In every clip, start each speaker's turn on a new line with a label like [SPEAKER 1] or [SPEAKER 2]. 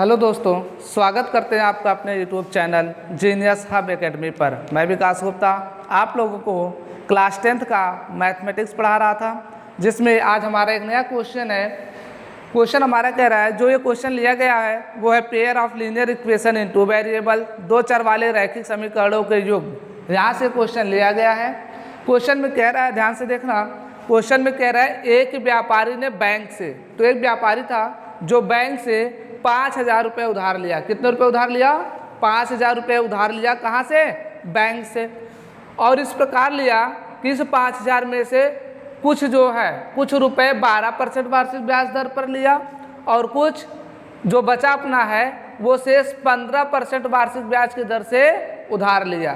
[SPEAKER 1] Hello दोस्तों, स्वागत करते हैं आपका अपने YouTube channel genius hub academy पर। मैं विकास गुप्ता आप लोगों को क्लास 10th का मैथमेटिक्स पढ़ा रहा था, जिसमें आज हमारा एक नया क्वेश्चन है। क्वेश्चन हमारा कह रहा है, जो ये क्वेश्चन लिया गया है वो है pair of linear equation in two variable, दो चर वाले रैखिक समीकरणों के युग। यहाँ से क्वेश्चन लिया गया है। क्वेश्चन में कह रहा है, ध्यान से देखना, क्वेश्चन में कह रहा है एक व्यापारी ने बैंक से, तो एक व्यापारी था जो बैंक से 5,000 रुपये उधार लिया। कितने रुपये उधार लिया? 5,000 रुपये उधार लिया। कहाँ से? बैंक से। और इस प्रकार लिया कि इस 5,000 में से कुछ जो है कुछ रुपए 12% वार्षिक ब्याज दर पर लिया और कुछ जो बचा अपना है वो शेष 15% वार्षिक ब्याज की दर से उधार लिया।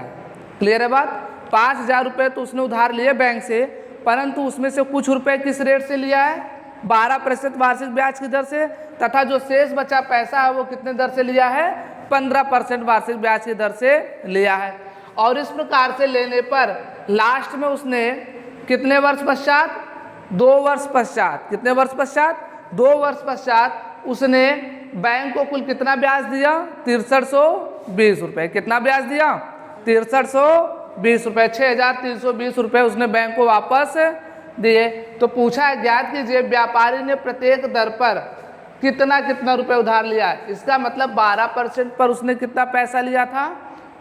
[SPEAKER 1] क्लियर है बात? 5,000 रुपये तो उसने उधार लिए बैंक से, परंतु उसमें से कुछ रुपए किस रेट से लिया है? 12% वार्षिक ब्याज की दर से, तथा जो शेष बचा पैसा है वो कितने दर से लिया है? 15% वार्षिक ब्याज की दर से लिया है। और इस प्रकार से लेने पर लास्ट में उसने कितने वर्ष पश्चात? 2 वर्ष पश्चात। कितने वर्ष पश्चात? 2 वर्ष पश्चात उसने बैंक को कुल कितना ब्याज दिया? 6320 रुपये। कितना ब्याज दिया? 6320 रुपये। 6,320 रुपये उसने बैंक को वापस दिए। तो पूछा है, ज्ञात कीजिए व्यापारी ने प्रत्येक दर पर कितना कितना रुपए उधार लिया है। इसका मतलब 12% पर उसने कितना पैसा लिया था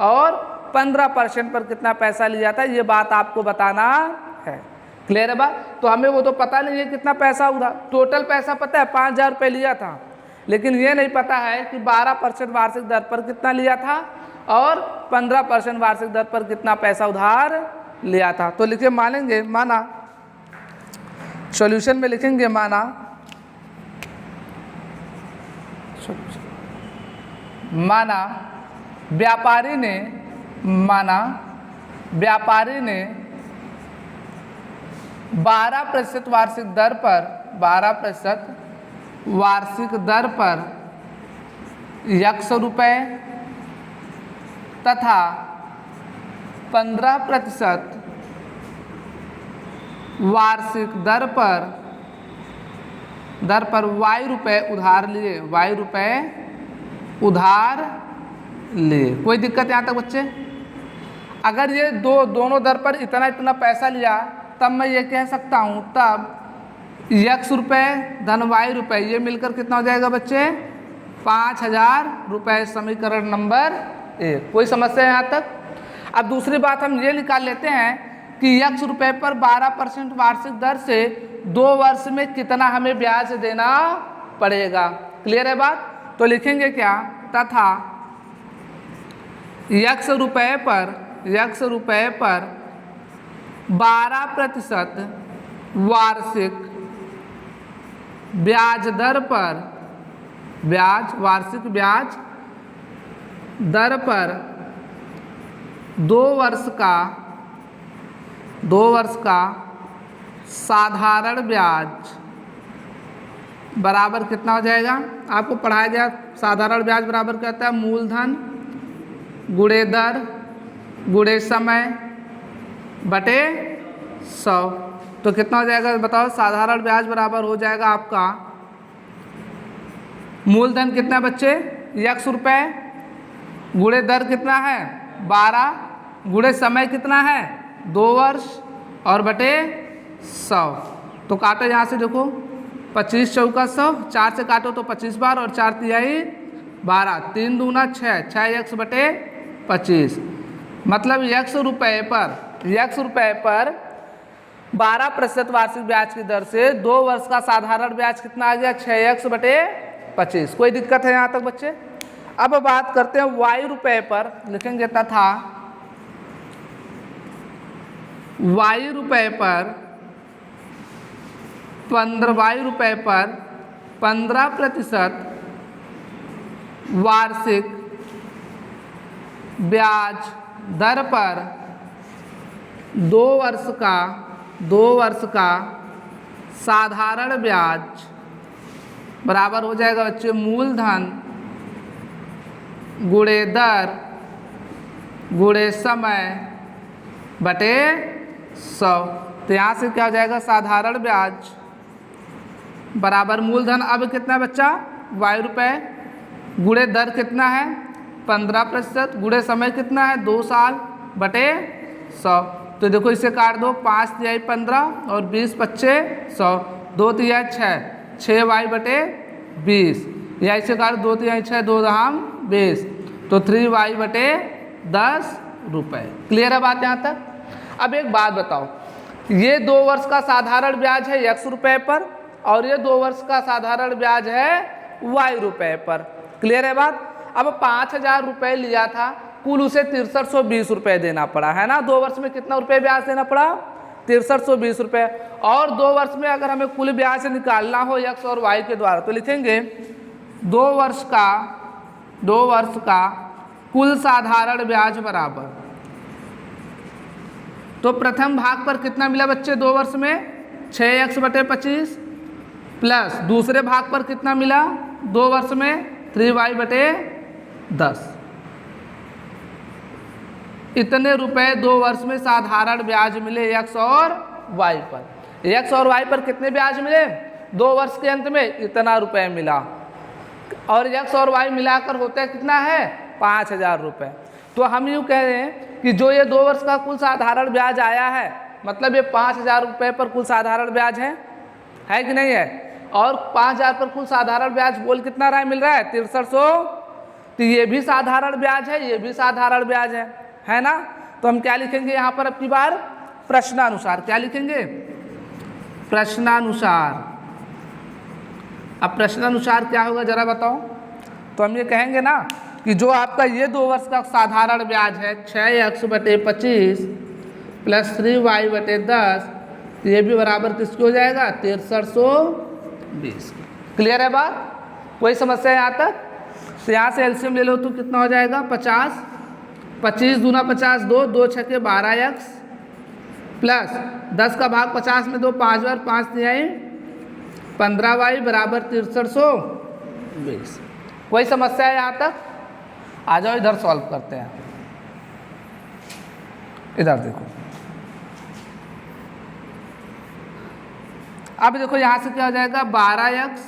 [SPEAKER 1] और 15% पर कितना पैसा लिया था, ये बात आपको बताना है। क्लियर है बात? तो हमें वो तो पता नहीं है कितना पैसा उधार, टोटल पैसा पता है 5,000 रुपये लिया था, लेकिन ये नहीं पता है कि 12% वार्षिक दर पर कितना लिया था और 15% वार्षिक दर पर कितना पैसा उधार लिया था। तो लिखिए, मानेंगे, माना, सॉल्यूशन में लिखेंगे माना व्यापारी ने 12% वार्षिक दर पर 12% वार्षिक दर पर X रुपये तथा 15% वार्षिक दर पर Y रुपये उधार लिए। Y रुपये उधार लिए। कोई दिक्कत यहाँ तक बच्चे? अगर ये दोनों दर पर इतना इतना पैसा लिया तब मैं ये कह सकता हूँ, तब X रुपये धन Y रुपये ये मिलकर कितना हो जाएगा बच्चे? 5,000 रुपये। समीकरण नंबर 1। कोई समस्या है यहाँ तक? अब दूसरी बात हम ये निकाल लेते हैं कि X रुपये पर 12% वार्षिक दर से 2 वर्ष में कितना हमें ब्याज देना पड़ेगा। क्लियर है बात? तो लिखेंगे क्या? तथा X रुपये पर 12% वार्षिक ब्याज दर पर वार्षिक ब्याज दर पर 2 वर्ष का साधारण ब्याज बराबर कितना हो जाएगा? आपको पढ़ाया गया साधारण ब्याज बराबर क्या होता है? मूलधन गुणे दर गुणे समय बटे 100। तो कितना हो जाएगा बताओ? साधारण ब्याज बराबर हो जाएगा आपका, मूलधन कितना बच्चे? X रुपये, गुणे दर कितना है? 12, गुणे समय कितना है? 2 वर्ष, और बटे 100। तो काटो यहाँ से, देखो 25 चौका 100, 4 से काटो तो 25 बार और 4 तिहाई 12, 3 दूना 6, 6x बटे 25। मतलब X रुपये पर 12% वार्षिक ब्याज की दर से 2 वर्ष का साधारण ब्याज कितना आ गया? 6x बटे 25। कोई दिक्कत है यहाँ तक बच्चे? अब बात करते हैं Y रुपये पर। लिखेंगे तथा Y रुपये पर 15% वार्षिक ब्याज दर पर 2 वर्ष का साधारण ब्याज बराबर हो जाएगा बच्चे मूलधन गुणे दर गुणे समय बटे 100। तो यहाँ से क्या हो जाएगा? साधारण ब्याज बराबर मूलधन अब कितना बच्चा? Y रुपये गुणे दर कितना है 15%, गुणे समय कितना है 2 साल बटे 100। तो देखो इसे काट दो, 5 तिहाई 15 और 20 पच्चे 100, 2 तिहाई 6 y बटे 20, या इसे काट 2 तिहाई 6 2 दहाम 20, तो 3y बटे 10 रुपये। क्लियर है बात यहाँ तक? अब एक बात बताओ, ये 2 वर्ष का साधारण ब्याज है x रुपये पर और ये 2 वर्ष का साधारण ब्याज है y रुपये पर। क्लियर है बात? अब 5,000 रुपये लिया था, कुल उसे 6320 रुपये देना पड़ा है ना। 2 वर्ष में कितना रुपये ब्याज देना पड़ा 6320 रुपये। और 2 वर्ष में अगर हमें कुल ब्याज निकालना हो x और y के द्वारा तो लिखेंगे 2 वर्ष का कुल साधारण ब्याज बराबर, तो प्रथम भाग पर कितना मिला बच्चे 2 वर्ष में 6x बटे 25 प्लस दूसरे भाग पर कितना मिला 2 वर्ष में 3y बटे 10। इतने रुपए 2 वर्ष में साधारण ब्याज मिले x और y पर। x और y पर कितने ब्याज मिले 2 वर्ष के अंत में इतना रुपए मिला, और x और y मिलाकर होता कितना है 5,000 रुपये। तो हम यूँ कह रहे हैं कि जो ये 2 वर्ष का कुल साधारण ब्याज आया है, मतलब ये 5,000 रुपये पर कुल साधारण ब्याज है कि नहीं है? और 5,000 पर कुल साधारण ब्याज बोल कितना रहा है मिल रहा है 6300, तो ये भी साधारण ब्याज है, ये भी साधारण ब्याज है ना। तो हम क्या लिखेंगे यहाँ पर अब की बार प्रश्नानुसार, क्या लिखेंगे प्रश्नानुसार। अब प्रश्नानुसार क्या होगा जरा बताओ? तो हम ये कहेंगे ना कि जो आपका ये 2 वर्ष का साधारण ब्याज है 6x बटे 25 प्लस 3y बटे 10, ये भी बराबर किसके हो जाएगा 6320। क्लियर है बात? कोई समस्या है यहाँ तक? तो यहाँ से एलसीएम ले लो तो कितना हो जाएगा 50, 25 दूना 50 2, 2 छक्के 12x प्लस 10 का भाग 50 में 2 5 बार 5 तिहाई 15y बराबर 6320। कोई समस्या है यहाँ तक? आ जाओ इधर सॉल्व करते हैं। इधर देखो, अब देखो यहाँ से क्या हो जाएगा 12x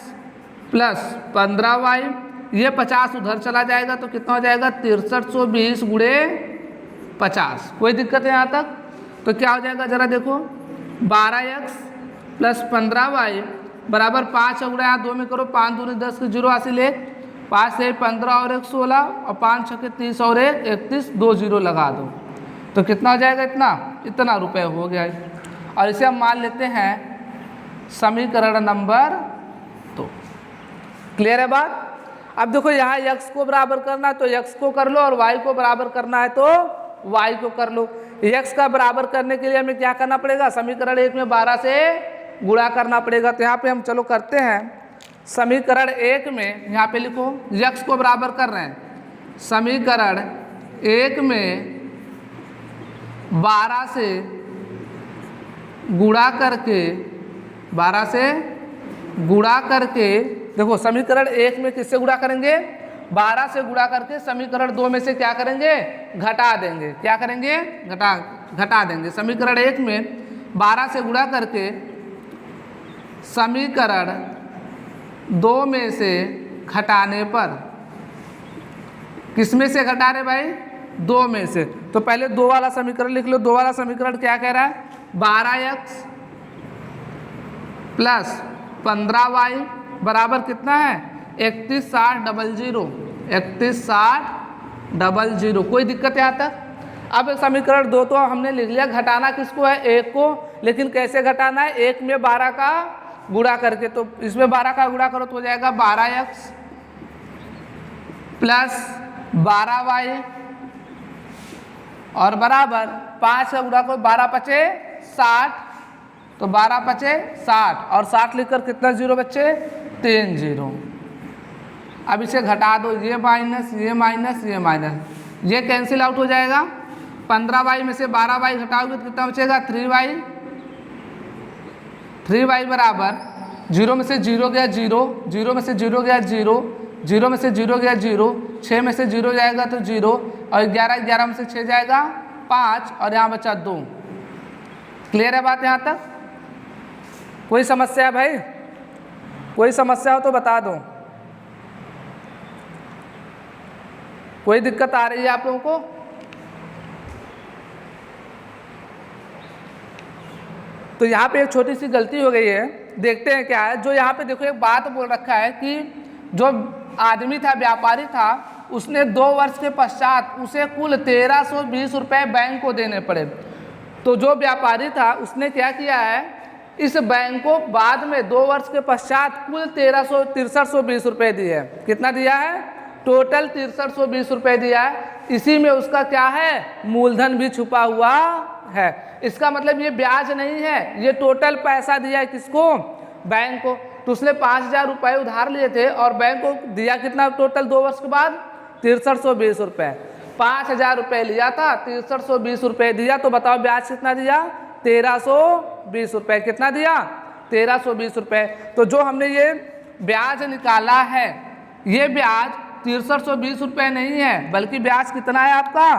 [SPEAKER 1] प्लस 15y, ये 50 उधर चला जाएगा तो कितना हो जाएगा 6320 गुणे 50। कोई दिक्कत है यहाँ तक? तो क्या हो जाएगा जरा देखो 12x प्लस 15y बराबर 5 गुणा यहाँ 2 में करो, 5 दूनी 10 के 0 हासिल 1, 5 से 15 और 1 16 और 5 छक्के 30 और 1 31, 2 0 लगा दो तो कितना हो जाएगा इतना रुपए हो गया। और इसे हम मान लेते हैं समीकरण नंबर 2। क्लियर है बात? अब देखो यहाँ x को बराबर करना है तो x को कर लो और y को बराबर करना है तो y को कर लो। x का बराबर करने के लिए हमें क्या करना पड़ेगा समीकरण 1 में 12 से गुणा करना पड़ेगा। तो यहाँ पे हम चलो करते हैं समीकरण 1 में, यहाँ पे लिखो x को बराबर कर रहे हैं समीकरण 1 में 12 से गुणा करके देखो समीकरण 1 में किससे गुणा करेंगे 12 से गुणा करके समीकरण 2 में से क्या करेंगे घटा देंगे। क्या करेंगे घटा देंगे। समीकरण 1 में 12 से गुणा करके समीकरण 2 में से घटाने पर, किस में से घटा रहे भाई 2 में से, तो पहले 2 वाला समीकरण लिख लो। 2 वाला समीकरण क्या कह रहा है 12x प्लस 15y बराबर कितना है 3160 3160। कोई दिक्कत है यहाँ तक? अब समीकरण 2 तो हमने लिख लिया, घटाना किसको है 1 को, लेकिन कैसे घटाना है 1 में 12 का गुणा करके। तो इसमें 12 का गुणा करो तो हो जाएगा 12x प्लस 12y और बराबर 5 का गुणा करो 12 पचे 60, तो 12 पचे 60 और 60 लिखकर कितना 0 बच्चे 3 0। अब इसे घटा दो, ये माइनस ये माइनस ये माइनस, ये कैंसिल आउट हो जाएगा। 15y में से 12y घटाओगे तो कितना बचेगा 3y। 3y बराबर 0 में से 0 गया 0, 0 में से 0 गया 0, 0 में से 0 गया 0, 6 में से 0 जाएगा तो 0 और 11 में से 6 जाएगा 5 और यहाँ बचा 2। क्लियर है बात यहाँ तक? कोई समस्या है भाई? कोई समस्या हो तो बता दो। कोई दिक्कत आ रही है आप लोगों को? तो यहाँ पे एक छोटी सी गलती हो गई है, देखते हैं क्या है। जो यहाँ पे देखो एक बात बोल रखा है कि जो आदमी था, व्यापारी था, उसने 2 वर्ष के पश्चात उसे कुल 1320 रुपये बैंक को देने पड़े। तो जो व्यापारी था उसने क्या किया है, इस बैंक को बाद में 2 वर्ष के पश्चात कुल 6320 रुपये दिए हैं। कितना दिया है? टोटल 6320 रुपये दिया है। इसी में उसका क्या है, मूलधन भी छुपा हुआ है। इसका मतलब ये ब्याज नहीं है, ये टोटल पैसा दिया है किसको? बैंक को। तो उसने 5000 रुपये उधार लिए थे और बैंक को दिया कितना टोटल 2 वर्ष के बाद? 6320 रुपये। 5000 रुपये लिया था, 6320 रुपये दिया, तो बताओ ब्याज कितना दिया? 1320 रुपये। कितना दिया? 1320 रुपये। तो जो हमने ये ब्याज निकाला है, ये ब्याज 6320 रुपये नहीं है, बल्कि ब्याज कितना है आपका?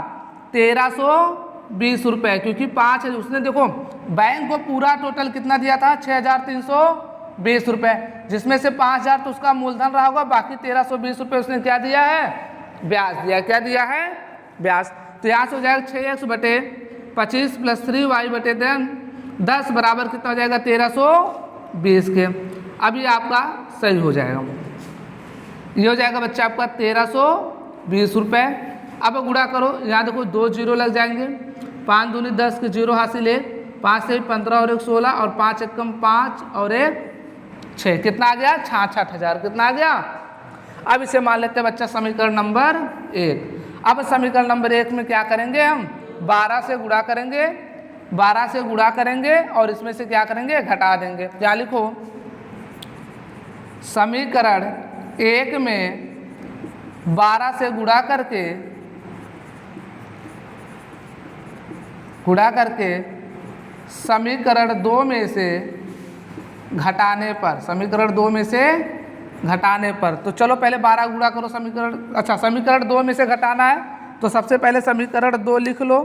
[SPEAKER 1] 1320 रुपये। क्योंकि 5 उसने देखो बैंक को पूरा टोटल कितना दिया था? 6320 रुपये, जिसमें से 5000 तो उसका मूलधन रहा होगा, बाकी 1320 रुपये उसने क्या दिया है? ब्याज दिया। क्या दिया है? ब्याज। तो यहाँ से हो जाएगा 6x बटे 25 + 3y बटे 10 बराबर कितना हो जाएगा? 1320 के। अब ये आपका सही हो जाएगा, ये हो जाएगा बच्चा आपका 1320 रुपये। अब गुणा करो, यहाँ देखो 2 जीरो लग जाएंगे, 5 दूनी 10 के जीरो हासिल 1, 5 से 15 और 1 16, और 5 एकम 5 और 1 6। कितना आ गया? 66,000। कितना आ गया? अब इसे मान लेते हैं बच्चा समीकरण नंबर 1। अब समीकरण नंबर 1 में क्या करेंगे हम? 12 से गुणा करेंगे, 12 से गुणा करेंगे और इसमें से क्या करेंगे? घटा देंगे। क्या लिखो? समीकरण 1 में 12 से गुणा करके समीकरण 2 में से घटाने पर, समीकरण 2 में से घटाने पर। तो चलो पहले 12 गुणा करो समीकरण, अच्छा समीकरण 2 में से घटाना है तो सबसे पहले समीकरण 2 लिख लो।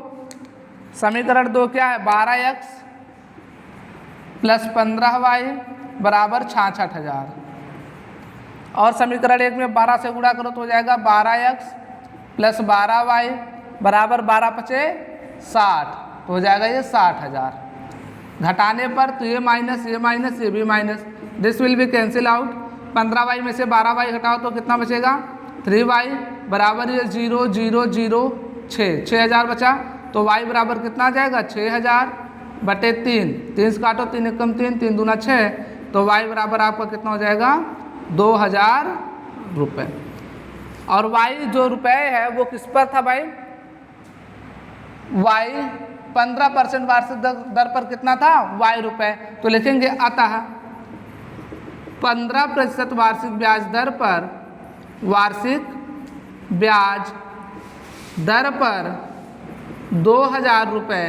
[SPEAKER 1] समीकरण 2 क्या है? 12x + 15y बराबर 66,000। और समीकरण 1 में 12 से गुणा करो तो हो जाएगा 12x + 12y बराबर 12 × 5 = 60, तो हो जाएगा ये 60,000। घटाने पर तो ये माइनस, ये माइनस, ये भी minus, this will be cancel out. 15y में से 12y घटाओ तो कितना बचेगा? 3y बराबर ये 0 0 0 6, 6000 बचा। तो y बराबर कितना आ जाएगा? 6000 बटे 3, 3 से काटो, 3 एकम 3, 3 दूना 6, तो y बराबर आपका कितना हो जाएगा? 2000 रुपये। और y जो रुपये है वो किस पर था भाई? y 15% वार्षिक दर पर कितना था? y रुपये। तो लिखेंगे अतः 15% वार्षिक ब्याज दर पर, वार्षिक ब्याज दर पर 2000 रुपये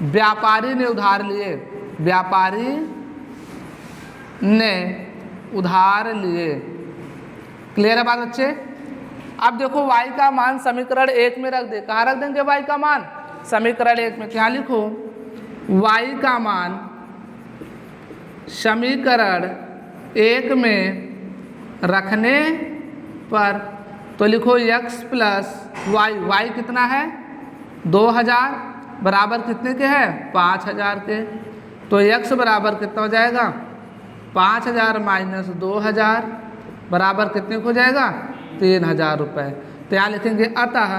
[SPEAKER 1] व्यापारी ने उधार लिए, व्यापारी ने उधार लिए। क्लियर है बात बच्चे? अब देखो y का मान समीकरण 1 में रख दे। कहाँ रख देंगे y का मान? समीकरण 1 में। क्या लिखो? y का मान समीकरण 1 में रखने पर तो लिखो x + y कितना है? 2000 बराबर कितने के है? 5000 के। तो x बराबर कितना हो जाएगा? 5000 - 2000 बराबर कितने को हो जाएगा? 3000 रुपये। तो यहाँ लिखेंगे अतः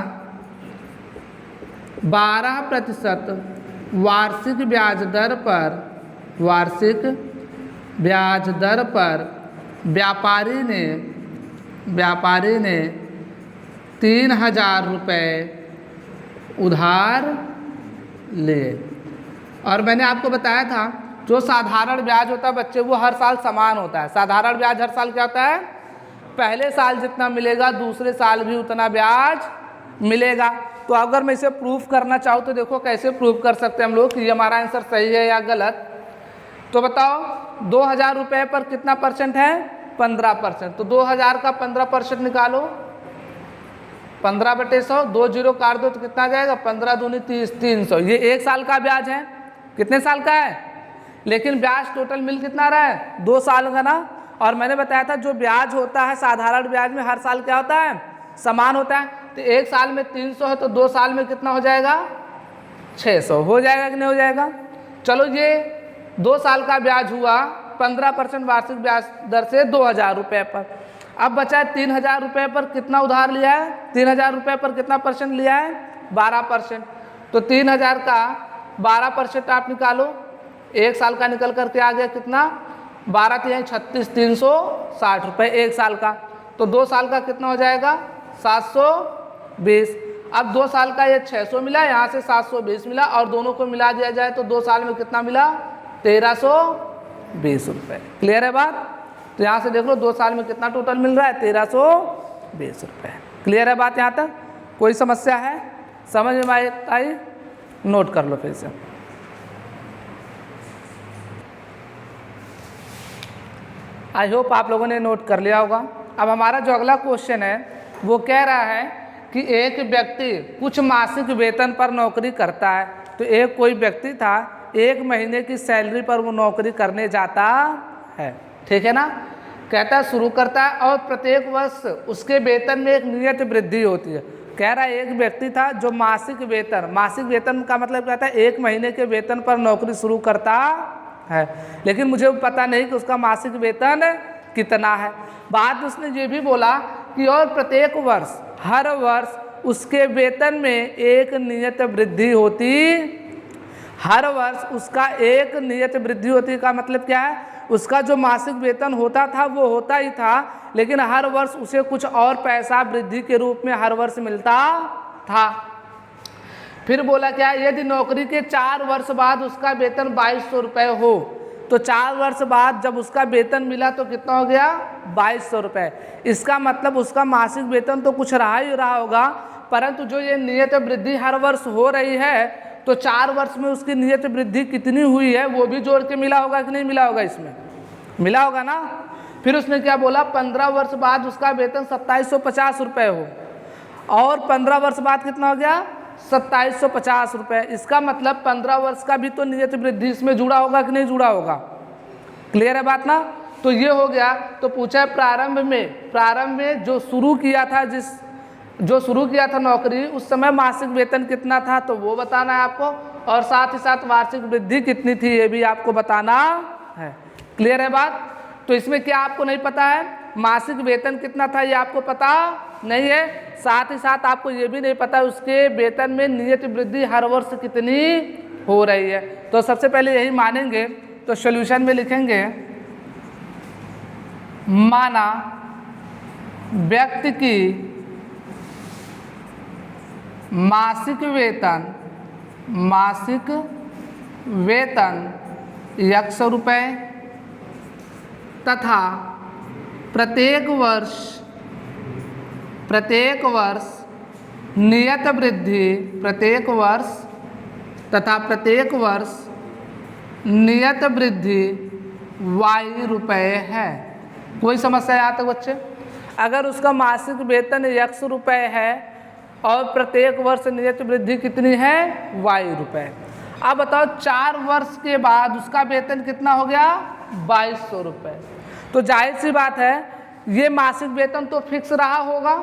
[SPEAKER 1] 12% वार्षिक ब्याज दर पर, वार्षिक ब्याज दर पर व्यापारी ने 3000 रुपये उधार लिए। और मैंने आपको बताया था जो साधारण ब्याज होता है बच्चे वो हर साल समान होता है। साधारण ब्याज हर साल क्या होता है? पहले साल जितना मिलेगा दूसरे साल भी उतना ब्याज मिलेगा। तो अगर मैं इसे प्रूफ करना चाहूँ तो देखो कैसे प्रूफ कर सकते हैं हम लोग कि ये हमारा आंसर सही है या गलत। तो बताओ 2000 रुपये पर कितना परसेंट है? 15%। तो 2000 का 15% निकालो, 15/100, 2 जीरो काट दो तो कितना आ जाएगा? 15 दूनी 30, 300। ये 1 साल का ब्याज है। कितने साल का है? लेकिन ब्याज टोटल मिल कितना रहा है? 2 साल का ना। और मैंने बताया था जो ब्याज होता है साधारण ब्याज में हर साल क्या होता है? समान होता है। तो एक साल में 300 है तो 2 साल में कितना हो जाएगा, 600 हो जाएगा कि नहीं हो जाएगा। चलो ये 2 साल का ब्याज हुआ 15% वार्षिक ब्याज दर से 2000 रुपये पर। अब बचा है 3000 रुपये पर कितना उधार लिया है, 3000 रुपये पर कितना परसेंट लिया है, 12%। तो 3000 का 12% आप निकालो, एक साल का निकल करके आ गया कितना, 12 3 36 360 रुपये एक साल का। तो 2 साल का कितना हो जाएगा, 720। अब 2 साल का ये 600 मिला, यहाँ से 720 मिला और दोनों को मिला दिया जाए तो 2 साल में कितना मिला, 1320 रुपये। क्लियर है बात। तो यहाँ से देख लो 2 साल में कितना टोटल मिल रहा है, 1320 रुपये। क्लियर है बात। यहाँ तक कोई समस्या है, समझ में आई, नोट कर लो फिर से। आई होप आप लोगों ने नोट कर लिया होगा। अब हमारा जो अगला क्वेश्चन है वो कह रहा है कि एक व्यक्ति कुछ मासिक वेतन पर नौकरी करता है। तो एक कोई व्यक्ति था, 1 महीने की सैलरी पर वो नौकरी करने जाता है, ठीक है ना। कहता है शुरू करता है और प्रत्येक वर्ष उसके वेतन में एक नियत वृद्धि होती है। कह रहा है एक व्यक्ति था जो मासिक वेतन का मतलब कहता है 1 महीने के वेतन पर नौकरी शुरू करता है, लेकिन मुझे पता नहीं कि उसका मासिक वेतन कितना है। बात उसने ये भी बोला कि और प्रत्येक वर्ष, हर वर्ष उसके वेतन में एक नियत वृद्धि होती, हर वर्ष उसका एक नियत वृद्धि होती का मतलब क्या है, उसका जो मासिक वेतन होता था वो होता ही था, लेकिन हर वर्ष उसे कुछ और पैसा वृद्धि के रूप में हर वर्ष मिलता था। फिर बोला क्या, यदि नौकरी के 4 वर्ष बाद उसका वेतन 2200 रुपये हो, तो 4 वर्ष बाद जब उसका वेतन मिला तो कितना हो गया, 2200 रुपये। इसका मतलब उसका मासिक वेतन तो कुछ रहा ही रहा होगा, परंतु जो ये नियत वृद्धि हर वर्ष हो रही है तो 4 वर्ष में उसकी नियत वृद्धि कितनी हुई है वो भी जोड़ के मिला होगा कि नहीं मिला होगा, इसमें मिला होगा ना। फिर उसने क्या बोला, 15 वर्ष बाद उसका वेतन 2750 रुपये हो और 15 वर्ष बाद कितना हो गया, 2750 रुपये। इसका मतलब 15 वर्ष का भी तो नियत वृद्धि इसमें जुड़ा होगा कि नहीं जुड़ा होगा। क्लियर है बात ना। तो ये हो गया। तो पूछा है प्रारंभ में जो शुरू किया था नौकरी, उस समय मासिक वेतन कितना था तो वो बताना है आपको, और साथ ही साथ वार्षिक वृद्धि कितनी थी ये भी आपको बताना है। क्लियर है बात। तो इसमें क्या आपको नहीं पता है, मासिक वेतन कितना था ये आपको पता नहीं है, साथ ही साथ आपको ये भी नहीं पता उसके वेतन में नियत वृद्धि हर वर्ष कितनी हो रही है। तो सबसे पहले यही मानेंगे, तो सॉल्यूशन में लिखेंगे, माना व्यक्ति की मासिक वेतन 100 रुपये तथा प्रत्येक वर्ष नियत वृद्धि y रुपये है। कोई समस्या यहाँ तक बच्चे। अगर उसका मासिक वेतन 100 रुपये है और प्रत्येक वर्ष नियत वृद्धि कितनी है, y रुपये। अब बताओ 4 वर्ष के बाद उसका वेतन कितना हो गया, 2200 रुपये। तो जाहिर सी बात है ये मासिक वेतन तो फिक्स रहा होगा,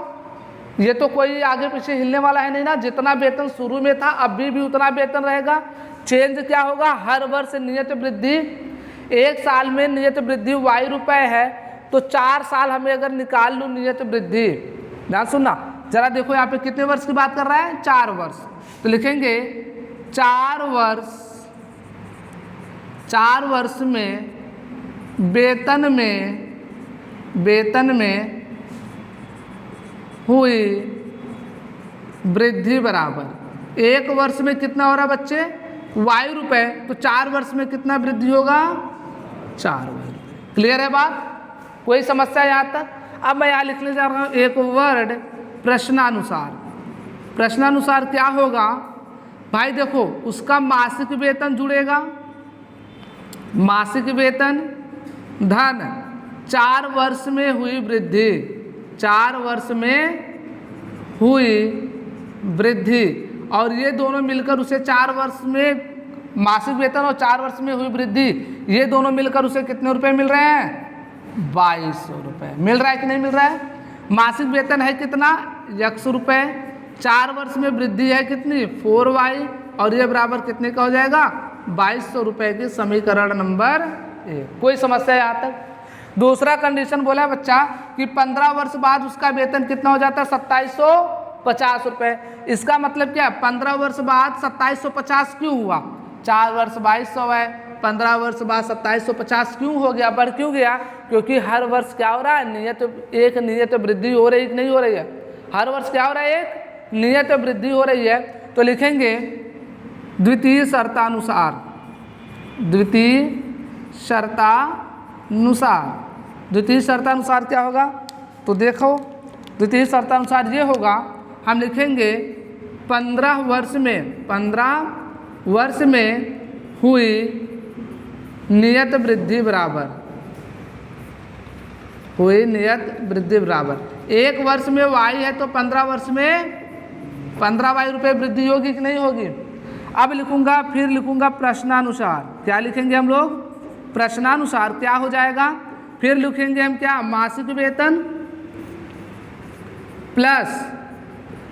[SPEAKER 1] ये तो कोई आगे पीछे हिलने वाला है नहीं ना। जितना वेतन शुरू में था अभी भी उतना वेतन रहेगा। चेंज क्या होगा, हर वर्ष नियत वृद्धि, एक साल में नियत वृद्धि y रुपये है तो 4 साल हमें अगर निकाल लूँ नियत वृद्धि, ध्यान सुनना जरा, देखो यहाँ पे कितने वर्ष की बात कर रहा है, 4 वर्ष। तो लिखेंगे 4 वर्ष में वेतन में हुई वृद्धि बराबर, एक वर्ष में कितना हो रहा है बच्चे, y रुपये, तो 4 वर्ष में कितना वृद्धि होगा, 4 y। क्लियर है बात। कोई समस्या यहाँ तक। अब मैं यहाँ लिखने जा रहा हूँ एक वर्ड, प्रश्नानुसार क्या होगा भाई, देखो उसका मासिक वेतन जुड़ेगा, मासिक वेतन धन 4 वर्ष में हुई वृद्धि, 4 वर्ष में हुई वृद्धि, और ये दोनों मिलकर उसे 4 वर्ष में मासिक वेतन और 4 वर्ष में हुई वृद्धि, ये दोनों मिलकर उसे कितने रुपए मिल रहे हैं, 2200 रुपये। मिल रहा है कि नहीं मिल रहा है। मासिक वेतन है कितना, x रुपए, 4 वर्ष में वृद्धि है कितनी 4y, और ये बराबर कितने का हो जाएगा 2200 रुपये की समीकरण नंबर 1। कोई समस्या यहाँ तक? दूसरा कंडीशन बोला बच्चा कि 15 वर्ष बाद उसका वेतन कितना हो जाता है 2750 रुपये। इसका मतलब क्या है 15 वर्ष बाद 2750 क्यों हुआ? 4 वर्ष 2200 है, 15 वर्ष बाद 2750 क्यों हो गया, बढ़ क्यों गया? क्योंकि हर वर्ष क्या हो रहा है नियत वृद्धि हो रही कि नहीं हो रही है? हर वर्ष क्या हो रहा है एक नियत वृद्धि हो रही है। तो लिखेंगे द्वितीय शर्तानुसार, द्वितीय शर्तानुसार क्या होगा? तो देखो द्वितीय शर्तानुसार ये होगा, हम लिखेंगे 15 वर्ष में हुई नियत वृद्धि बराबर, एक वर्ष में y है तो 15 वर्ष में 15y रुपये वृद्धि होगी कि नहीं होगी? अब लिखूंगा, फिर लिखूंगा प्रश्नानुसार। क्या लिखेंगे हम लोग? प्रश्नानुसार क्या हो जाएगा? फिर लिखेंगे हम क्या मासिक वेतन प्लस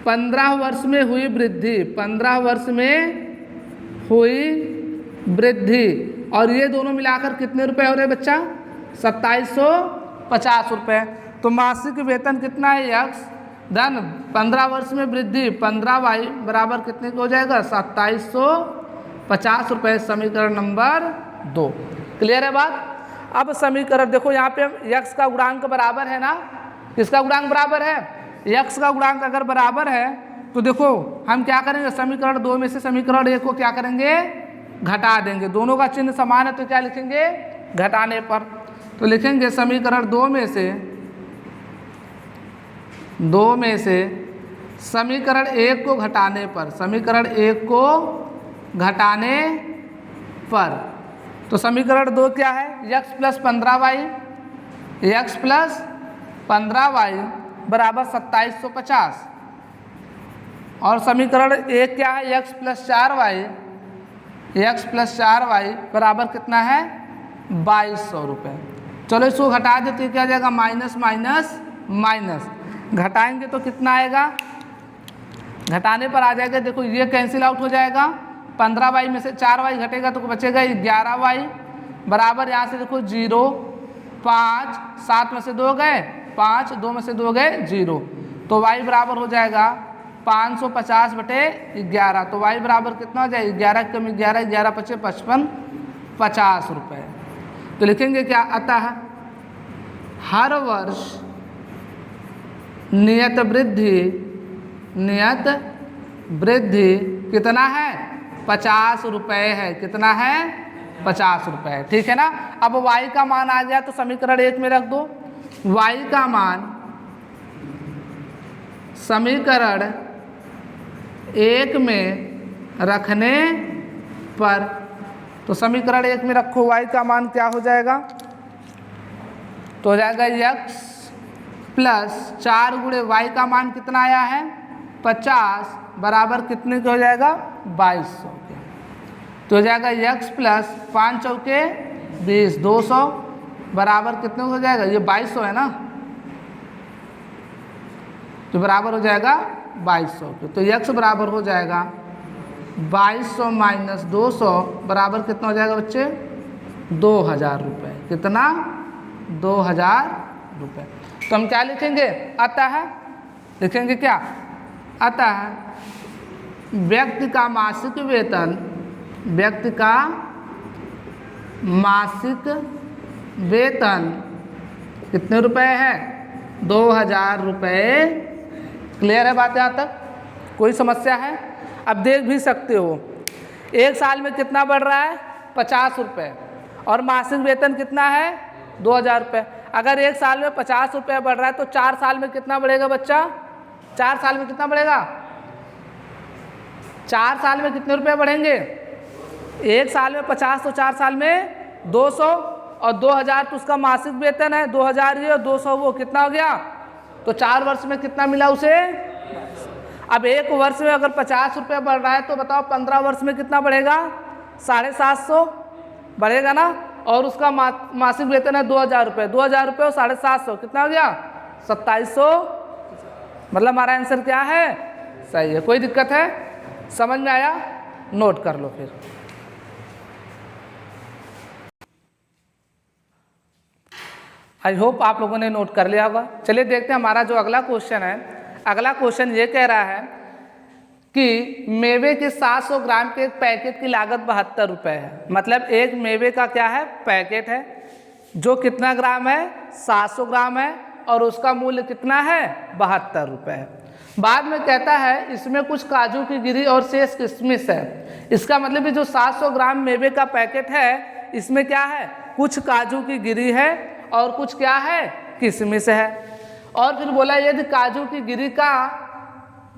[SPEAKER 1] 15 वर्ष में हुई वृद्धि, 15 वर्ष में हुई वृद्धि, और ये दोनों मिलाकर कितने रुपए हो रहे बच्चा 2750 रुपये। तो मासिक वेतन कितना है x धन 15 वर्ष में वृद्धि 15y बराबर कितने को हो जाएगा 2750 रुपये, समीकरण नंबर 2। क्लियर है बात? अब समीकरण देखो यहाँ पे x का गुणांक बराबर है ना, किसका गुणांक बराबर है? x का गुणांक अगर बराबर है तो देखो हम क्या करेंगे, समीकरण 2 में से समीकरण 1 को क्या करेंगे घटा देंगे। दोनों का चिन्ह समान है तो क्या लिखेंगे घटाने पर, तो लिखेंगे समीकरण 2 में से समीकरण 1 को घटाने पर, समीकरण 1 को घटाने पर, तो समीकरण 2 क्या है x प्लस 15y बराबर 2750, और समीकरण 1 क्या है x प्लस 4y बराबर कितना है 2200 रुपये। चलो इसको घटा देते क्या जाएगा माइनस माइनस माइनस, घटाएंगे तो कितना आएगा, घटाने पर आ जाएगा देखो ये कैंसिल आउट हो जाएगा, 15y में से 4y घटेगा तो बचेगा 11y बराबर यहाँ से देखो 0 5 7 में से 2 गए 5, 2 में से 2 गए 0, तो y बराबर हो जाएगा 550 बटे 11, तो y बराबर कितना हो जाएगा 11 कम 11 11 पचे 55 50 रुपये। तो लिखेंगे क्या अतः हर वर्ष नियत वृद्धि कितना है 50 रुपये है, कितना है 50 रुपये, ठीक है ना। अब y का मान आ गया तो समीकरण 1 में रख दो, y का मान समीकरण 1 में रखने पर, तो समीकरण 1 में रखो y का मान क्या हो जाएगा, तो हो जाएगा x प्लस 4 गुणे y का मान कितना आया है 50 बराबर कितने का हो जाएगा 2200 के, तो हो जाएगा x प्लस 5 चौके 20 200 बराबर कितने हो जाएगा, ये 2200 है ना, तो बराबर हो जाएगा 2200 के, तो x बराबर हो जाएगा 2200 माइनस 200 बराबर कितना हो जाएगा बच्चे 2000 रुपये, कितना 2000 रुपये। तो हम क्या लिखेंगे अतः, लिखेंगे क्या अतः व्यक्ति का मासिक वेतन कितने रुपए है 2000 रुपये। क्लियर है बात यहाँ तक? कोई समस्या है? अब देख भी सकते हो एक साल में कितना बढ़ रहा है 50 रुपये, और मासिक वेतन कितना है 2000 रुपये। अगर एक साल में 50 रुपये बढ़ रहा है तो 4 साल में कितना बढ़ेगा बच्चा, 4 साल में कितना बढ़ेगा, 4 साल में कितने रुपए बढ़ेंगे, एक साल में 50 तो 4 साल में 200, और 2000 तो उसका मासिक वेतन है, 2000 ये और 200 वो, कितना हो गया, तो 4 वर्ष में कितना मिला उसे। अब एक वर्ष में अगर 50 रुपये बढ़ रहा है तो बताओ 15 वर्ष में कितना बढ़ेगा 750 बढ़ेगा ना, और उसका मासिक वेतन है 2000 रुपये, 2000 रुपये और 750 कितना हो गया 2700। मतलब हमारा आंसर क्या है, सही है। कोई दिक्कत है, समझ में आया, नोट कर लो फिर। आई होप आप लोगों ने नोट कर लिया होगा। चलिए देखते हैं हमारा जो अगला क्वेश्चन है। अगला क्वेश्चन ये कह रहा है कि मेवे के 700 ग्राम के एक पैकेट की लागत 72 रुपये है। मतलब एक मेवे का क्या है, पैकेट है, जो कितना ग्राम है, 700 ग्राम है, और उसका मूल्य कितना है, 72 रुपये है। बाद में कहता है इसमें कुछ काजू की गिरी और शेष किशमिश है। इसका मतलब जो 700 ग्राम मेवे का पैकेट है, इसमें क्या है, कुछ काजू की गिरी है और कुछ क्या है, किशमिश है। और फिर बोला यदि काजू की गिरी का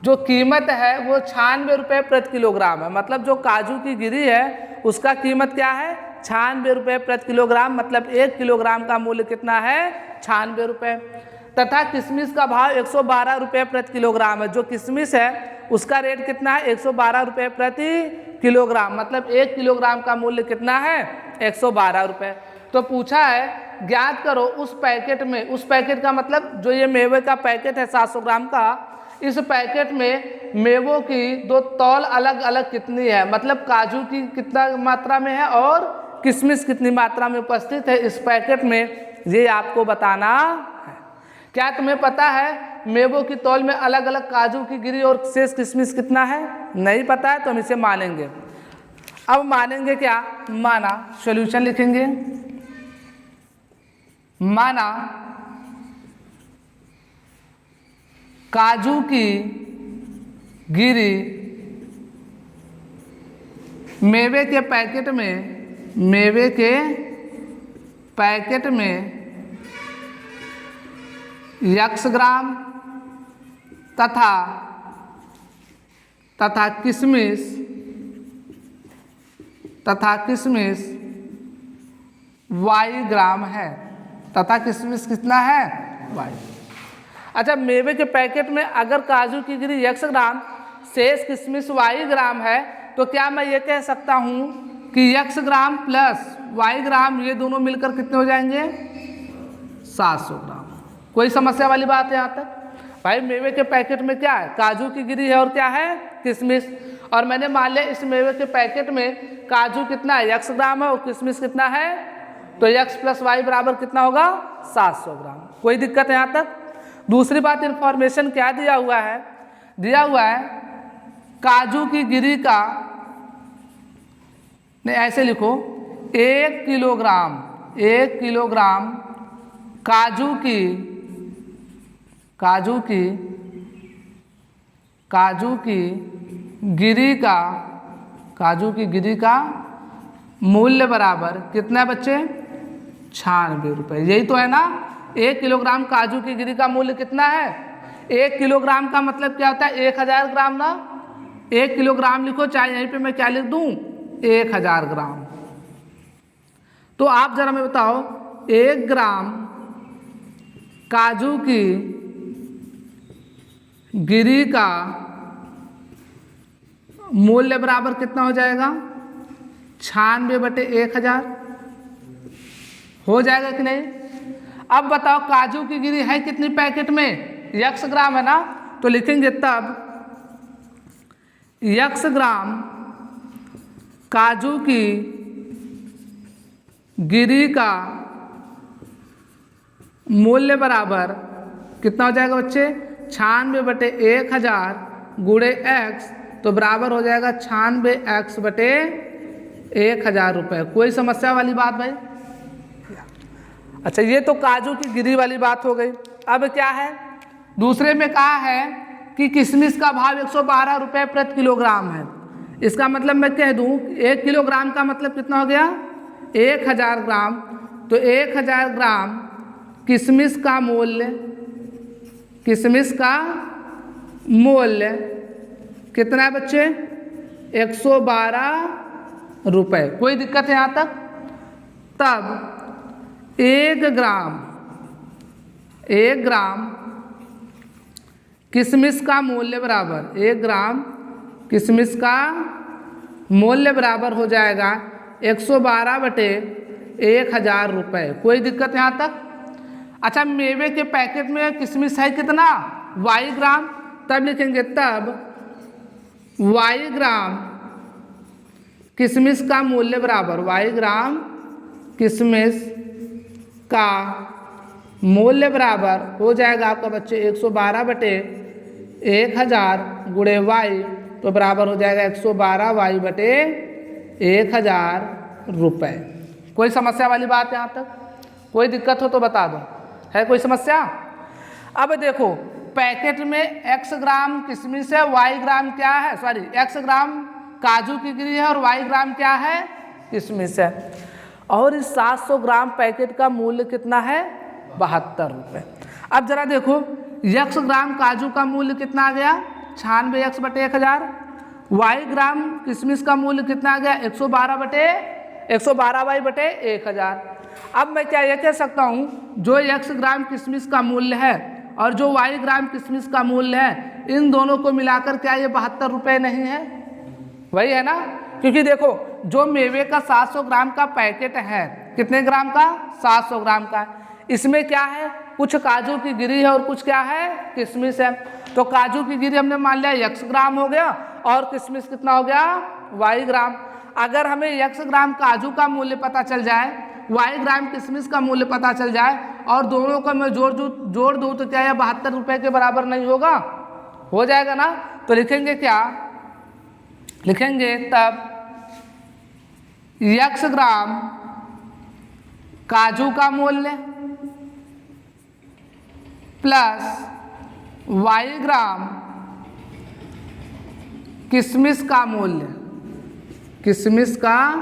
[SPEAKER 1] जो कीमत है वो 96 रुपये प्रति किलोग्राम है। मतलब जो काजू की गिरी है उसका कीमत क्या है, 96 रुपये प्रति किलोग्राम। मतलब 1 किलोग्राम का मूल्य कितना है, 96 रुपये। तथा किशमिश का भाव 112 रुपये प्रति किलोग्राम है। जो किशमिश है उसका रेट कितना है, 112 रुपये प्रति किलोग्राम। मतलब 1 किलोग्राम का मूल्य कितना है, 112 रुपये। तो पूछा है ज्ञात करो उस पैकेट में, उस पैकेट का मतलब जो ये मेवे का पैकेट है 700 ग्राम का, इस पैकेट में मेवों की दो तौल अलग अलग कितनी है। मतलब काजू की कितना मात्रा में है और किशमिश कितनी मात्रा में उपस्थित है इस पैकेट में, ये आपको बताना है। क्या तुम्हें पता है मेवों की तौल में अलग अलग काजू की गिरी और शेष किशमिश कितना है? नहीं पता है तो हम इसे मानेंगे। अब मानेंगे क्या, माना, सॉल्यूशन लिखेंगे। माना काजू की गिरी मेवे के पैकेट में, मेवे के पैकेट में x ग्राम तथा किशमिश y ग्राम है। तथा किशमिश कितना है, y। अच्छा, मेवे के पैकेट में अगर काजू की गिरी x ग्राम, शेष किशमिश y ग्राम है, तो क्या मैं ये कह सकता हूँ कि x ग्राम प्लस y ग्राम ये दोनों मिलकर कितने हो जाएंगे, 700 ग्राम। कोई समस्या वाली बात है यहाँ तक? भाई मेवे के पैकेट में क्या है, काजू की गिरी है और क्या है, किशमिश। और मैंने मान लिया इस मेवे के पैकेट में काजू कितना है, x ग्राम है, और किशमिश कितना है, तो x प्लस y बराबर कितना होगा, 700 ग्राम। कोई दिक्कत है यहाँ तक? दूसरी बात, इंफॉर्मेशन क्या दिया हुआ है, दिया हुआ है काजू की गिरी का, नहीं ऐसे लिखो, 1 किलोग्राम काजू की गिरी का मूल्य बराबर कितना है बच्चे, 96 रुपये। यही तो है ना, 1 किलोग्राम काजू की गिरी का मूल्य कितना है, 1 किलोग्राम का मतलब क्या होता है, 1000 ग्राम ना। 1 किलोग्राम लिखो, चाहे यहीं पे मैं क्या लिख दूं, 1000 ग्राम। तो आप जरा मैं बताओ, 1 ग्राम काजू की गिरी का मूल्य बराबर कितना हो जाएगा, 96/1000 हो जाएगा कि नहीं? अब बताओ काजू की गिरी है कितनी पैकेट में, x ग्राम है ना, तो लिखेंगे तब x ग्राम काजू की गिरी का मूल्य बराबर कितना हो जाएगा बच्चे, 96/1000 गुणे x, तो बराबर हो जाएगा 96x/1000 रुपये। कोई समस्या वाली बात भाई? अच्छा, ये तो काजू की गिरी वाली बात हो गई। अब क्या है, दूसरे में कहा है कि किशमिश का भाव 112 रुपये प्रति किलोग्राम है। इसका मतलब मैं कह दूं 1 किलोग्राम का मतलब कितना हो गया, 1000 ग्राम। तो 1000 ग्राम किशमिश का मूल्य कितना है बच्चे, 112 रुपये। कोई दिक्कत है यहाँ तक? तब 1 ग्राम किशमिश का मूल्य बराबर, 1 ग्राम किशमिश का मूल्य बराबर हो जाएगा 112/1000 रुपये। कोई दिक्कत यहाँ तक? अच्छा, मेवे के पैकेट में किशमिश है कितना, वाई ग्राम, तब लिखेंगे तब वाई ग्राम किशमिश का मूल्य बराबर, वाई ग्राम किशमिश का मूल्य बराबर हो जाएगा आपका बच्चे 112/1000 गुणे वाई, तो बराबर हो जाएगा 112y/1000 रुपये। कोई समस्या वाली बात यहाँ तक? कोई दिक्कत हो तो बता दो, है कोई समस्या? अब देखो पैकेट में x ग्राम किशमिश है, y ग्राम क्या है, सॉरी x ग्राम काजू की गिरी है और y ग्राम क्या है, किशमिश है। और इस 700 ग्राम पैकेट का मूल्य कितना है, 72 रुपये। अब जरा देखो x ग्राम काजू का मूल्य कितना आ गया, 96x/1000। y ग्राम किशमिश का मूल्य कितना आ गया, 112y/1000। अब मैं क्या ये कह सकता हूँ, जो x ग्राम किशमिश का मूल्य है और जो y ग्राम किशमिश का मूल्य है, इन दोनों को मिलाकर क्या ये 72 रुपये नहीं है? वही है ना, क्योंकि देखो जो मेवे का 700 ग्राम का पैकेट है, कितने ग्राम का, 700 ग्राम का, इसमें क्या है, कुछ काजू की गिरी है और कुछ क्या है, किशमिश है। तो काजू की गिरी हमने मान लिया x ग्राम हो गया और किशमिश कितना हो गया, y ग्राम। अगर हमें x ग्राम काजू का मूल्य पता चल जाए, y ग्राम किशमिश का मूल्य पता चल जाए और दोनों को मैं जोड़ दूँ तो क्या यह 72 रुपये के बराबर नहीं होगा? हो जाएगा ना। तो लिखेंगे क्या, लिखेंगे तब x ग्राम काजू का मूल्य प्लस y ग्राम किशमिश का मूल्य, किशमिश का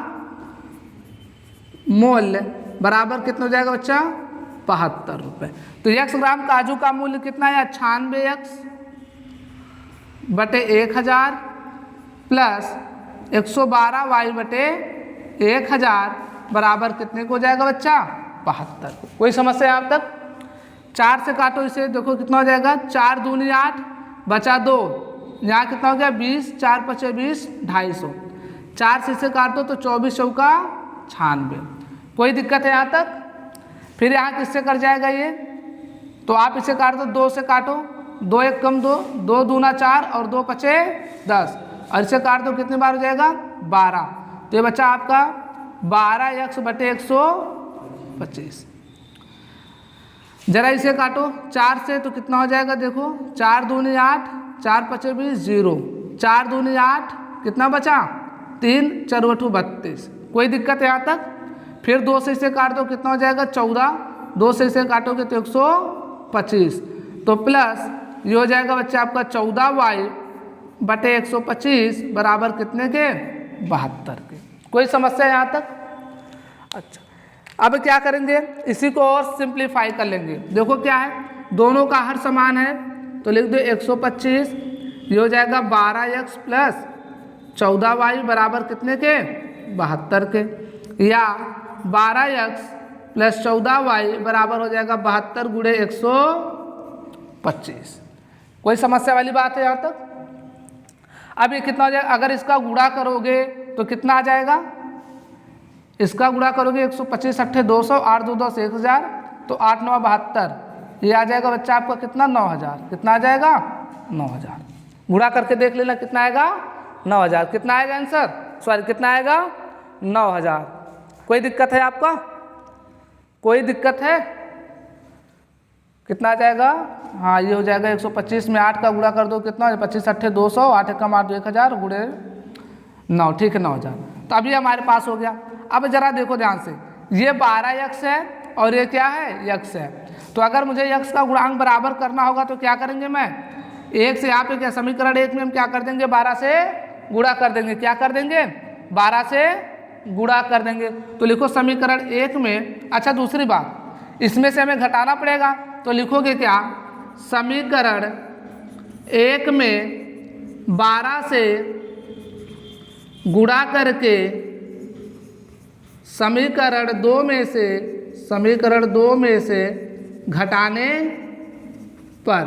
[SPEAKER 1] मूल्य बराबर कितना हो जाएगा बच्चा, 72 रुपये। तो x ग्राम काजू का मूल्य कितना है, 96x/1000 प्लस 112y/1000 बराबर कितने को हो जाएगा बच्चा, 72। कोई समस्या यहाँ तक? 4 से काटो इसे, देखो कितना हो जाएगा, 4 दूनी 8 बचा 2, यहाँ कितना हो गया 20, 4 × 20 250। 4 से इसे काट दो तो 24 चौका 96। कोई दिक्कत है यहाँ तक? फिर यहाँ किससे कट जाएगा ये, तो आप इसे काट दो, 2 से काटो, 2 1 कम 2, 2 दूना 4 और 2 पचे 10, और इसे काट दो कितनी बार हो जाएगा, 12। तो ये बच्चा आपका 12x/125। जरा इसे काटो 4 से तो कितना हो जाएगा, देखो 4 दूनी 8, 4 × 20 0, 4 दूनी 8, कितना बचा 3, 4 × 32। कोई दिक्कत है यहाँ तक? फिर 2 से इसे काट दो, कितना हो जाएगा 14, 2 से इसे काटोगे तो 125, तो प्लस ये हो जाएगा बच्चा आपका 14y/125 बराबर कितने के, 72 के। कोई समस्या यहाँ तक? अच्छा, अब क्या करेंगे, इसी को और सिंप्लीफाई कर लेंगे। देखो क्या है, दोनों का हर समान है तो लिख दो 125, ये हो जाएगा 12x प्लस 14y बराबर कितने के, 72 के, या 12x प्लस 14y बराबर हो जाएगा 72 गुणे 125। कोई समस्या वाली बात है यहाँ तक? अब ये कितना हो जाएगा, अगर इसका गुणा करोगे तो कितना आ जाएगा, इसका गुणा करोगे 125 8 200, 8 2 10 1000, तो 8 9 72, ये आ जाएगा बच्चा आपका कितना, 9000। कितना आ जाएगा, 9000। गुणा करके देख लेना कितना आएगा, 9000। कितना आएगा आंसर, सॉरी कितना आएगा, 9000। कोई दिक्कत है आपका? कोई दिक्कत है? कितना आ जाएगा, हाँ ये हो जाएगा 125 में 8 का गुणा कर दो, कितना 25 8 200, 8 कम 8 1000 गुणे 9, ठीक है 9000। तो अभी हमारे पास हो गया। अब जरा देखो ध्यान से, ये 12x है और ये क्या है, x है। तो अगर मुझे x का गुणांक बराबर करना होगा तो क्या करेंगे, मैं 1 से यहाँ पे क्या, समीकरण 1 में हम क्या कर देंगे, 12 से गुणा कर देंगे। क्या कर देंगे, 12 से गुणा कर देंगे। तो लिखो समीकरण 1 में, अच्छा दूसरी बात, इसमें से हमें घटाना पड़ेगा, तो लिखोगे क्या, समीकरण 1 में 12 से गुणा करके समीकरण 2 में से घटाने पर।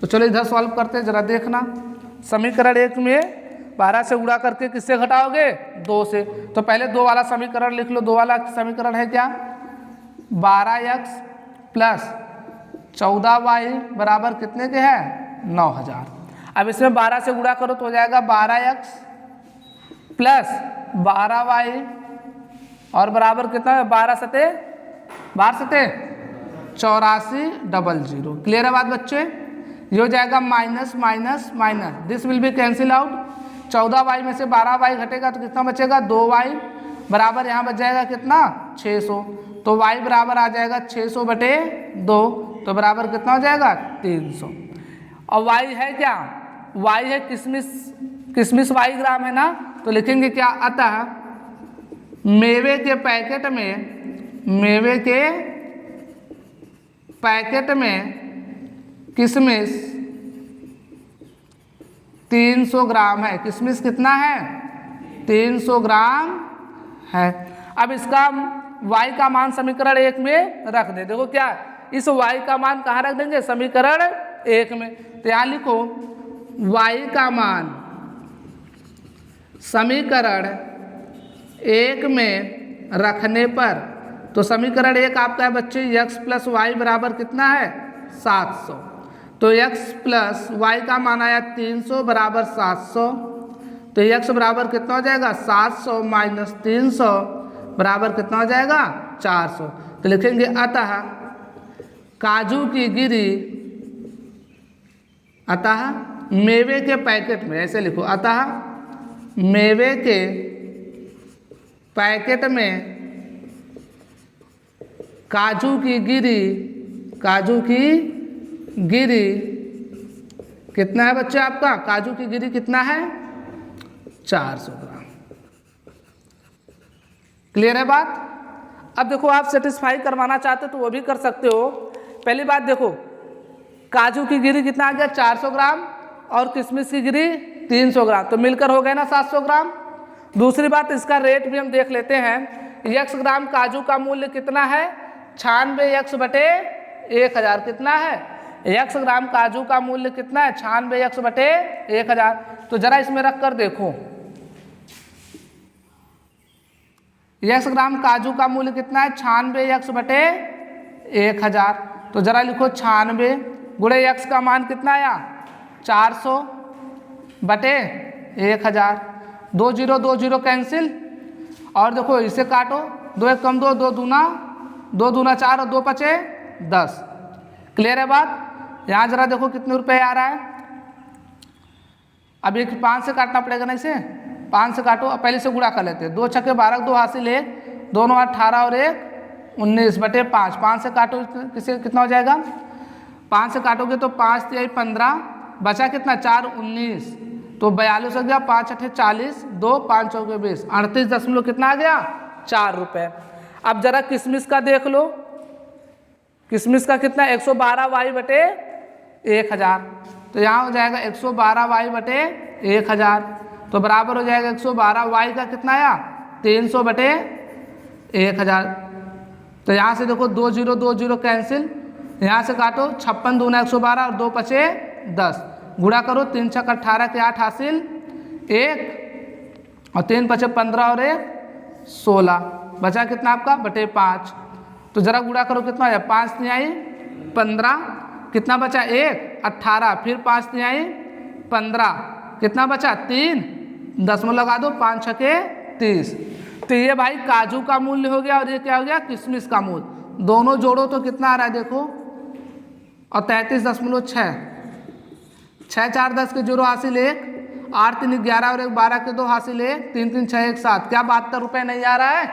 [SPEAKER 1] तो चलो इधर सॉल्व करते हैं, जरा देखना। समीकरण 1 में 12 से गुणा करके किससे घटाओगे, 2 से। तो पहले 2 वाला समीकरण लिख लो। 2 वाला समीकरण है क्या, 12x प्लस 14y बराबर कितने के हैं 9000। अब इसमें 12 से गुणा करो तो हो जाएगा 12x प्लस 12y और बराबर कितना है 12 सते 8400। क्लियर है बात बच्चे? ये हो जाएगा minus minus minus, this will be cancel out. 14y में से 12y घटेगा तो कितना बचेगा 2y बराबर यहाँ बच जाएगा कितना 600। तो y बराबर आ जाएगा 600 बटे 2, तो बराबर कितना हो जाएगा 300। और y है क्या, y है किशमिश, किशमिश y ग्राम है ना, तो लिखेंगे क्या अतः मेवे के पैकेट में किशमिश 300 ग्राम है। किशमिश कितना है 300 ग्राम है। अब इसका y का मान समीकरण 1 में रख दे। देखो क्या इस y का मान कहाँ रख देंगे समीकरण 1 में, तो यहाँ लिखो y का मान समीकरण 1 में रखने पर, तो समीकरण 1 आपका है बच्चे x प्लस वाई बराबर कितना है 700। तो x प्लस वाई का मान आया 300 बराबर 700, तो x बराबर कितना हो जाएगा 700 माइनस 300 बराबर कितना हो जाएगा 400। तो लिखेंगे अतः काजू की गिरी, अतः मेवे के पैकेट में, ऐसे लिखो अतः मेवे के पैकेट में काजू की गिरी कितना है बच्चे आपका, काजू की गिरी कितना है 400 ग्राम। क्लियर है बात? अब देखो आप सेटिस्फाई करवाना चाहते हो तो वो भी कर सकते हो। पहली बात देखो काजू की गिरी कितना आ गया 400 ग्राम और किशमिश की गिरी 300 ग्राम, तो मिलकर हो गए ना 700 ग्राम। दूसरी बात इसका रेट भी हम देख लेते हैं। 1 ग्राम काजू का मूल्य कितना है 96x बटे 1000। कितना है 1 ग्राम काजू का मूल्य कितना है 96x बटे 1000। तो जरा इसमें रख कर देखो 1 ग्राम काजू का मूल्य कितना है 96x बटे 1000। तो जरा लिखो 96 गुणे x का मान कितना आया 400 बटे 1000। 2 0 2 0 कैंसिल, और देखो इसे काटो 2 1 कम 2, 2 दूना 4 और 2 पचे 10। क्लियर है बात? यहाँ जरा देखो कितने रुपए आ रहा है। अब एक 5 से काटना पड़ेगा ना, इसे 5 से काटो। अब पहले से गुणा कर लेते हैं। 2 छक्के 12, 2 हासिल 1, दोनों 18 और 1 19 बटे 5। 5 से काटो किसे कितना हो जाएगा, 5 से काटोगे तो 5 3 15, बचा कितना 4 19, तो 42 हो गया। 5 8 40, 2 5 चौके 20, 38 दशमलव कितना आ गया 4 रुपये। अब जरा किशमिश का देख लो, किशमिश का कितना 112y बटे 1000। तो यहाँ हो जाएगा 112y बटे 1000, तो बराबर हो जाएगा 112y का कितना आया 300 बटे 1000। तो यहाँ से देखो 2 0 2 0 कैंसिल, यहाँ से काटो 56 दूना 112 और 2 पचे 10, गुणा करो 3 छक 18 के 8 हासिल 1 और 3 पचे 15 और 1 16, बचा कितना आपका बटे 5। तो जरा गुणा करो कितना आया 5 3 आई 15, कितना बचा 1 18, फिर 5 3 आई 15, कितना बचा 3, दशमलव लगा दो 5 छके 30। तो ये भाई काजू का मूल्य हो गया और ये क्या हो गया किशमिश का मूल्य। दोनों जोड़ो तो कितना आ रहा है देखो, और 33.6, 6 4 10 के 0 हासिल 1, 8 3 11 और 1 12 के 2 हासिल 1, 3 3 6 1 7। क्या 72 रुपये नहीं आ रहा है,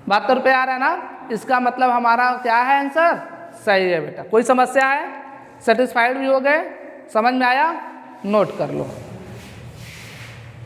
[SPEAKER 1] 72 रुपये आ रहा है ना। इसका मतलब हमारा क्या है आंसर सही है बेटा। कोई समस्या है, सेटिस्फाइड भी हो गए, समझ में आया, नोट कर लो।